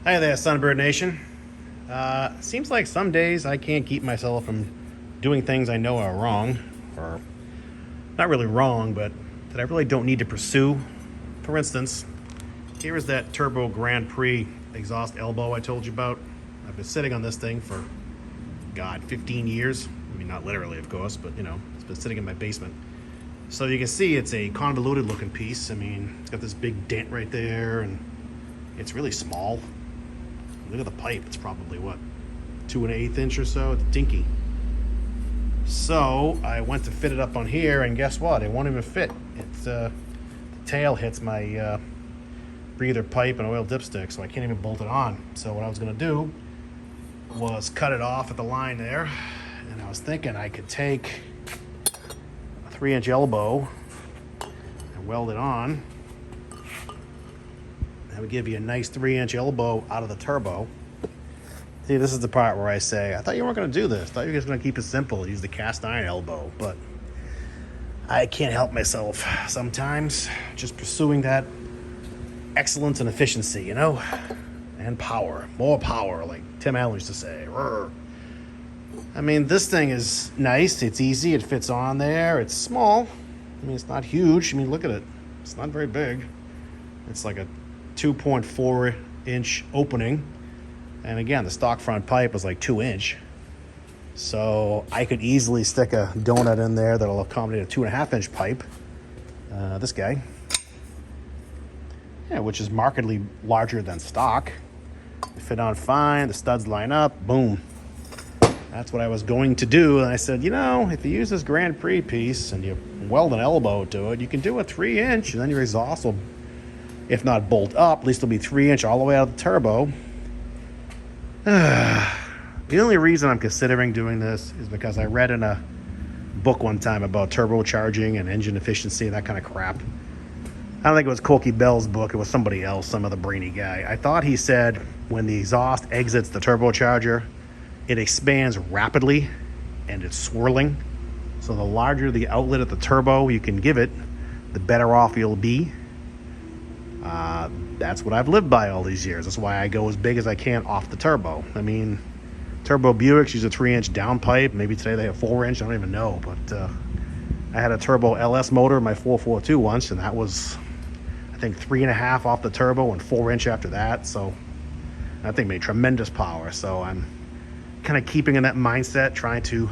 Hi there, Sunbird Nation. Seems like some days I can't keep myself from doing things I know are wrong, or not really wrong, but that I really don't need to pursue. For instance, here is that Turbo Grand Prix exhaust elbow I told you about. I've been sitting on this thing for, God, 15 years. I mean, not literally, of course, but you know, it's been sitting in my basement. So you can see it's a convoluted looking piece. I mean, it's got this big dent right there, and it's really small. Look at the pipe. It's probably, what, 2 1/8 inch or so? It's dinky. So I went to fit it up on here, and guess what? It won't even fit. It's the tail hits my breather pipe and oil dipstick, so I can't even bolt it on. So what I was going to do was cut it off at the line there, and I was thinking I could take a 3-inch elbow and weld it on. That would give you a nice 3-inch elbow out of the turbo. See, this is the part where I say, I thought you weren't going to do this. I thought you were just going to keep it simple, use the cast iron elbow. But I can't help myself sometimes, just pursuing that excellence and efficiency, you know? And power, more power, like Tim Allen used to say. Rrr. I mean, this thing is nice. It's easy. It fits on there. It's small. I mean, it's not huge. I mean, look at it. It's not very big. It's like a 2.4 inch opening, and again the stock front pipe was like 2 inch, so I could easily stick a donut in there that'll accommodate a 2.5 inch pipe. This guy, yeah, which is markedly larger than stock. It fit on fine, the studs line up, boom. That's what I was going to do, and I said, you know, if you use this Grand Prix piece and you weld an elbow to it, you can do a 3-inch, and then your exhaust will, if not bolt up, at least it'll be 3-inch all the way out of the turbo. The only reason I'm considering doing this is because I read in a book one time about turbocharging and engine efficiency and that kind of crap. I don't think it was Corky Bell's book. It was somebody else, some other brainy guy. I thought he said when the exhaust exits the turbocharger, it expands rapidly and it's swirling. So the larger the outlet at the turbo you can give it, the better off you'll be. That's what I've lived by all these years. That's why I go as big as I can off the turbo. I mean, Turbo Buicks use a 3-inch downpipe. Maybe today they have 4-inch. I don't even know. But I had a Turbo LS motor in my 442 once, and that was, I think, 3.5 off the turbo and 4-inch after that. So that thing made tremendous power. So I'm kind of keeping in that mindset, trying to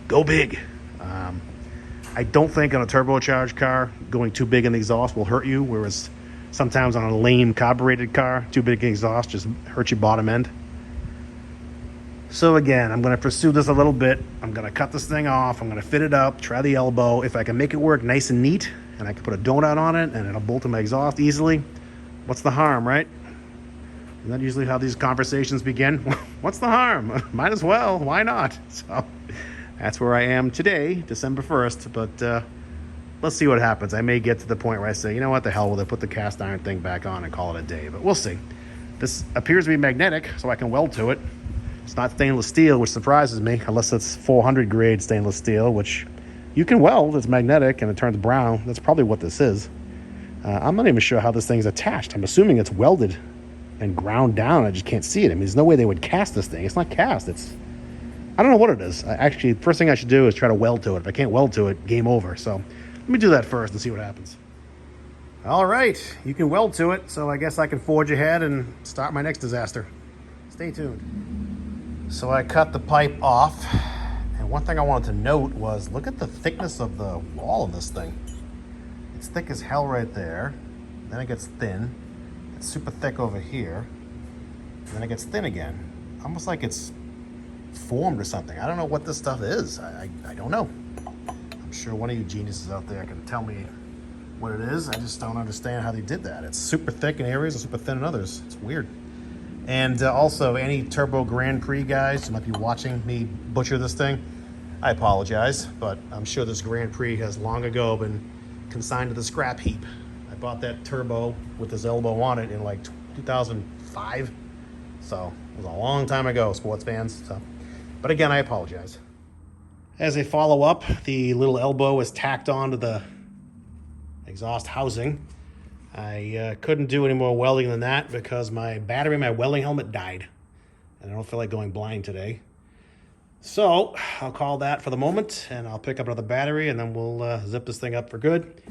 go big. I don't think on a turbocharged car, going too big in the exhaust will hurt you, whereas sometimes on a lame carbureted car, too big exhaust just hurts your bottom end. So again, I'm going to pursue this a little bit. I'm going to cut this thing off. I'm going to fit it up, try the elbow. If I can make it work nice and neat, and I can put a donut on it, and it'll bolt to my exhaust easily, what's the harm, right? Isn't that usually how these conversations begin? What's the harm? Might as well. Why not? So that's where I am today, December 1st. But let's see what happens. I may get to the point where I say, you know what, the hell with it, put the cast iron thing back on and call it a day, but we'll see. This appears to be magnetic, so I can weld to it. It's not stainless steel, which surprises me, unless it's 400 grade stainless steel, which you can weld. It's magnetic and it turns brown. That's probably what this is. I'm not even sure how this thing's attached. I'm assuming it's welded and ground down. I just can't see it. I mean, there's no way they would cast this thing. It's not cast. I don't know what it is. Actually, first thing I should do is try to weld to it. If I can't weld to it, game over. So let me do that first and see what happens. All right, you can weld to it, so I guess I can forge ahead and start my next disaster. Stay tuned. So I cut the pipe off, and one thing I wanted to note was, look at the thickness of the wall of this thing. It's thick as hell right there, then it gets thin. It's super thick over here, and then it gets thin again. Almost like it's formed or something. I don't know what this stuff is. I don't know. I'm sure one of you geniuses out there can tell me what it is. I just don't understand how they did that. It's super thick in areas and super thin in others. It's weird. And also, any Turbo Grand Prix guys who might be watching me butcher this thing, I apologize, but I'm sure this Grand Prix has long ago been consigned to the scrap heap. I bought that turbo with this elbow on it in like 2005, so it was a long time ago, sports fans. So, but again, I apologize. As a follow-up, the little elbow is tacked onto the exhaust housing. I couldn't do any more welding than that because my battery in my welding helmet died. And I don't feel like going blind today. So I'll call that for the moment, and I'll pick up another battery, and then we'll zip this thing up for good.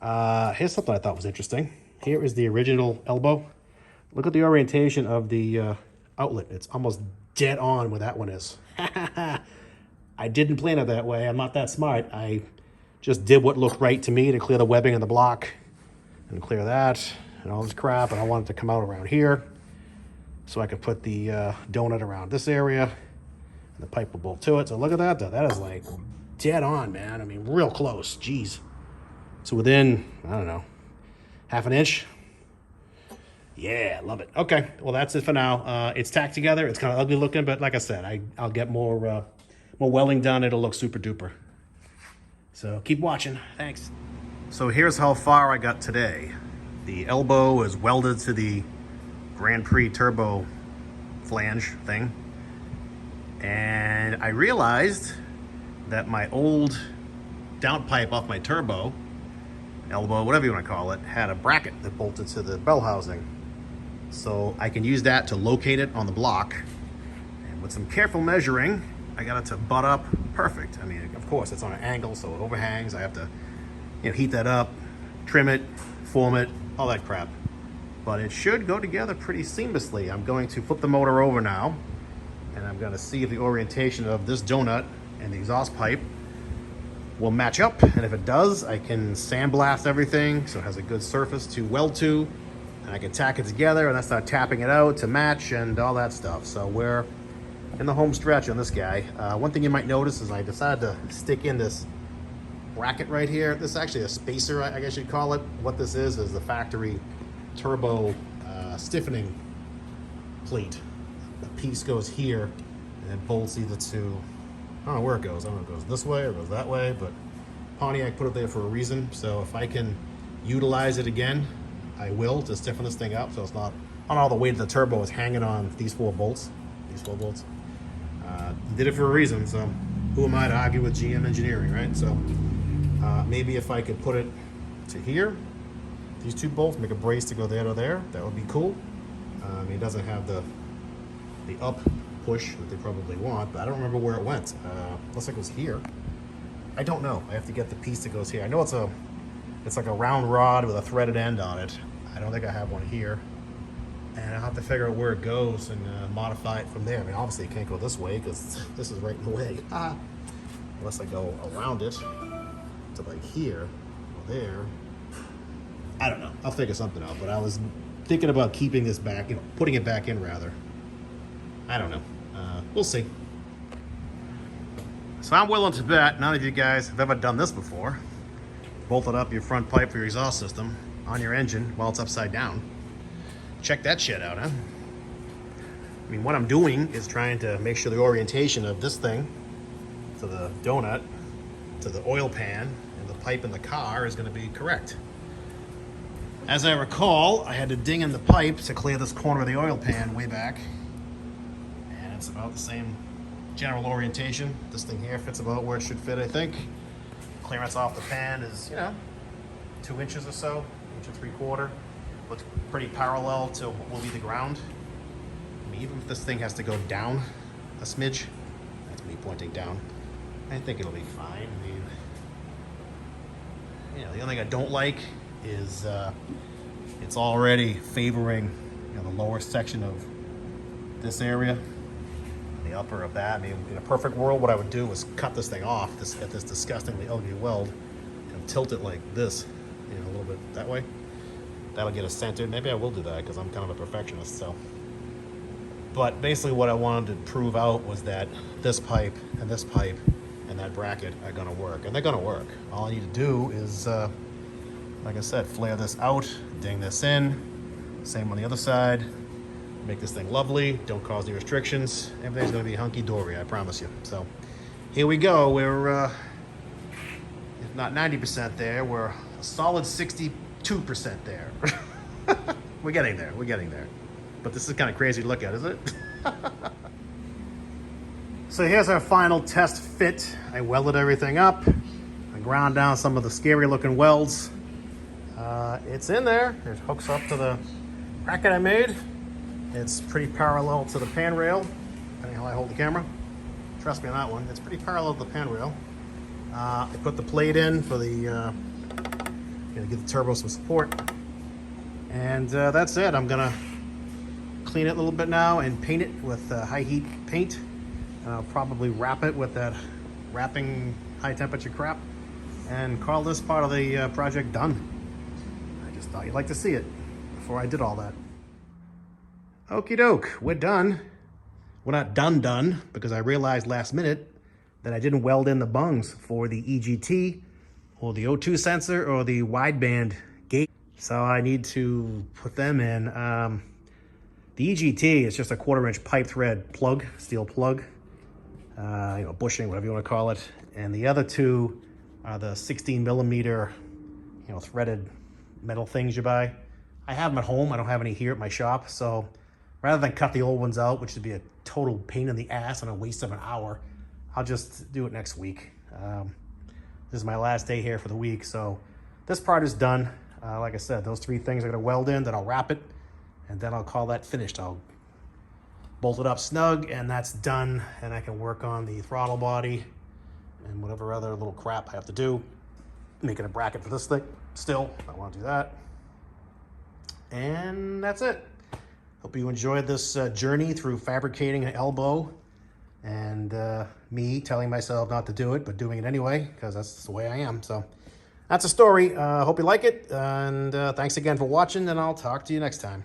Here's something I thought was interesting. Here is the original elbow. Look at the orientation of the outlet. It's almost dead on where that one is. I didn't plan it that way. I'm not that smart. I just did what looked right to me to clear the webbing in the block and clear that and all this crap. And I wanted to come out around here so I could put the donut around this area, and the pipe will bolt to it. So look at that, though. That is like dead on, man. I mean, real close. Jeez. So within, I don't know, half an inch. Yeah, love it. Okay, well, that's it for now. It's tacked together. It's kind of ugly looking, but like I said, I'll get more welding done. It'll look super duper. So keep watching. Thanks. So here's how far I got today. The elbow is welded to the Grand Prix turbo flange thing. And I realized that my old downpipe off my turbo, elbow, whatever you want to call it, had a bracket that bolted to the bell housing. So I can use that to locate it on the block. And with some careful measuring, I got it to butt up perfect. I mean, of course, it's on an angle, so it overhangs. I have to, heat that up, trim it, form it, all that crap. But it should go together pretty seamlessly. I'm going to flip the motor over now, and I'm going to see if the orientation of this donut and the exhaust pipe will match up. And if it does, I can sandblast everything so it has a good surface to weld to. And I can tack it together and then start tapping it out to match and all that stuff. So we're in the home stretch on this guy. One thing you might notice is I decided to stick in this bracket right here. This is actually a spacer, I guess you'd call it. What this is the factory turbo stiffening plate. The piece goes here and it bolts either to, I don't know where it goes. I don't know if it goes this way or it goes that way, but Pontiac put it there for a reason. So if I can utilize it again, I will, to stiffen this thing up so it's not on all the weight of the turbo is hanging on these four bolts. Did it for a reason, so who am I to argue with GM engineering, right? So maybe if I could put it to here, these two bolts, make a brace to go there to there, that would be cool. I mean, it doesn't have the up push that they probably want, but I don't remember where it went. Looks like it was here. I don't know. I have to get the piece that goes here. I know it's like a round rod with a threaded end on it. I don't think I have one here. And I'll have to figure out where it goes and modify it from there. I mean, obviously it can't go this way because this is right in the way. Unless I go around it to like here or there. I don't know. I'll figure something out. But I was thinking about keeping this back, putting it back in rather. I don't know. We'll see. So I'm willing to bet none of you guys have ever done this before. Bolted up your front pipe for your exhaust system on your engine while it's upside down. Check that shit out, huh? I mean, what I'm doing is trying to make sure the orientation of this thing to the donut, to the oil pan, and the pipe in the car is going to be correct. As I recall, I had to ding in the pipe to clear this corner of the oil pan way back. And it's about the same general orientation. This thing here fits about where it should fit, I think. Clearance off the pan is, 2 inches or so, 1.75 inches. Looks pretty parallel to what will be the ground. I mean, even if this thing has to go down a smidge, that's me pointing down, I think it'll be fine. I mean, the only thing I don't like is it's already favoring the lower section of this area, the upper of that. I mean, in a perfect world, what I would do is cut this thing off at this disgustingly ugly weld and tilt it like this, a little bit that way. That'll get us centered. Maybe I will do that because I'm kind of a perfectionist. So, but basically what I wanted to prove out was that this pipe and that bracket are going to work, and they're going to work. All I need to do is, like I said, flare this out, ding this in. Same on the other side. Make this thing lovely. Don't cause any restrictions. Everything's going to be hunky-dory, I promise you. So here we go. We're, if not 90% there, we're a solid 62% there. We're getting there. But this is kind of crazy to look at, isn't it? So here's our final test fit. I welded everything up. I ground down some of the scary looking welds. It's in there. It hooks up to the bracket I made. It's pretty parallel to the pan rail, depending how I hold the camera. Trust me on that one. It's pretty parallel to the pan rail. I put the plate in for the, give the turbo some support. And that's it. I'm gonna clean it a little bit now and paint it with high heat paint. And I'll probably wrap it with that wrapping high temperature crap and call this part of the project done. I just thought you'd like to see it before I did all that. Okie doke, we're done. We're not done because I realized last minute that I didn't weld in the bungs for the EGT or the O2 sensor or the wideband gate. So I need to put them in. The EGT is just a 1/4" pipe thread plug, steel plug, bushing, whatever you want to call it. And the other two are the 16mm, threaded metal things you buy. I have them at home. I don't have any here at my shop. So rather than cut the old ones out, which would be a total pain in the ass and a waste of an hour, I'll just do it next week. This is my last day here for the week, so this part is done. Like I said, those 3 things are gonna weld in, then I'll wrap it, and then I'll call that finished. I'll bolt it up snug, and that's done, and I can work on the throttle body and whatever other little crap I have to do. Making a bracket for this thing still, I wanna do that. And that's it. Hope you enjoyed this journey through fabricating an elbow and me telling myself not to do it, but doing it anyway, because that's the way I am. So that's a story. Hope you like it. And thanks again for watching, and I'll talk to you next time.